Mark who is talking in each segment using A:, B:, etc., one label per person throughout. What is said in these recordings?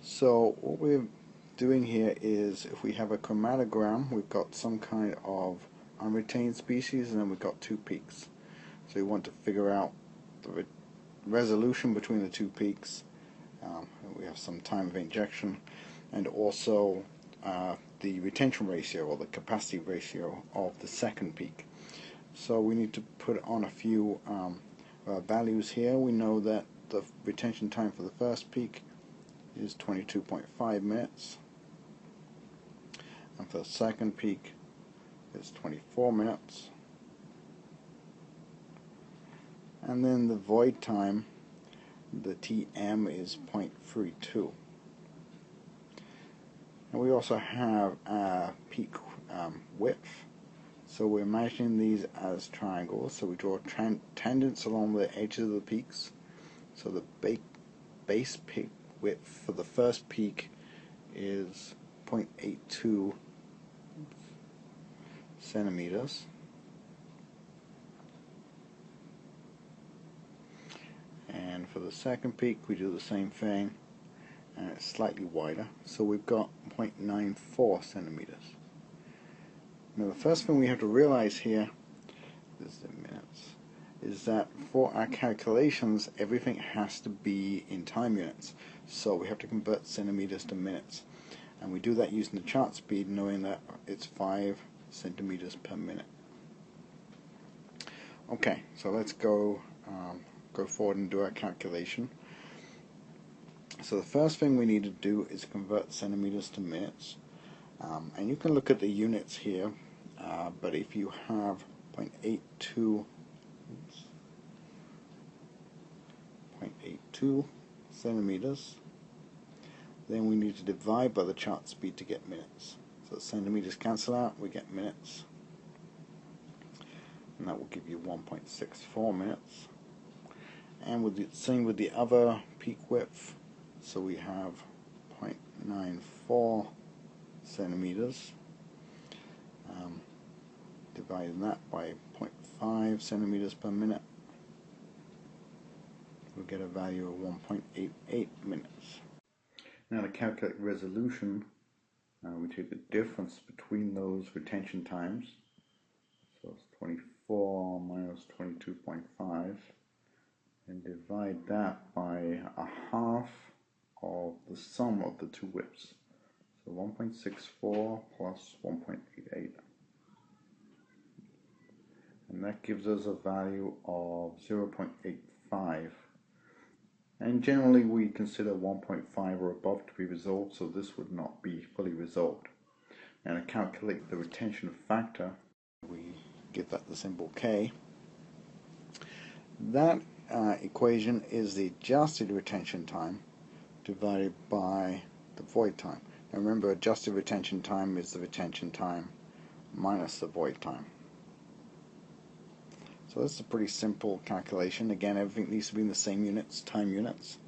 A: So what we're doing here is, if we have a chromatogram, we've got some kind of unretained species, and then we've got two peaks. So we want to figure out the resolution between the two peaks. We have some time of injection, and also the retention ratio, or the capacity ratio, of the second peak. So we need to put on a few values here. We know that the retention time for the first peak is 22.5 minutes, and for the second peak it's 24 minutes, and then the void time, the TM, is 0.32. And we also have a peak width. So we're imagining these as triangles. So we draw tangents along the edges of the peaks. So the base peak width for the first peak is 0.82 centimeters. And for the second peak we do the same thing, and it's slightly wider, so we've got 0.94 centimeters. Now the first thing we have to realize here, this is in minutes, is that for our calculations everything has to be in time units. So we have to convert centimeters to minutes, and we do that using the chart speed, knowing that it's 5 centimeters per minute. Okay, so let's go forward and do our calculation. So the first thing we need to do is convert centimeters to minutes, and you can look at the units here, but if you have 0.82 centimeters, then we need to divide by the chart speed to get minutes. So the centimeters cancel out, we get minutes, and that will give you 1.64 minutes. And with the same with the other peak width, so we have 0.94 centimeters, dividing that by 0.5 centimeters per minute, we'll get a value of 1.88 minutes. Now to calculate resolution, we take the difference between those retention times, so it's 24 minus 22.5, and divide that by a half of the sum of the two widths, so 1.64 plus 1.88, and that gives us a value of 0.85. And generally we consider 1.5 or above to be resolved, so this would not be fully resolved. And to calculate the retention factor, we give that the symbol K. That equation is the adjusted retention time divided by the void time. Now remember, adjusted retention time is the retention time minus the void time. So that's a pretty simple calculation. Again, everything needs to be in the same units, time units.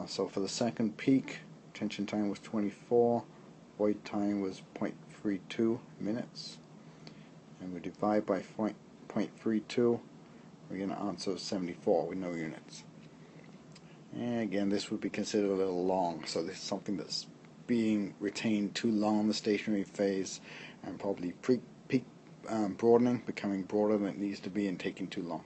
A: So for the second peak, retention time was 24, void time was 0.32 minutes, and we divide by 0.32, we get an answer of 74 with no units. And again, this would be considered a little long, so this is something that's being retained too long in the stationary phase, and probably peak broadening, becoming broader than it needs to be, and taking too long.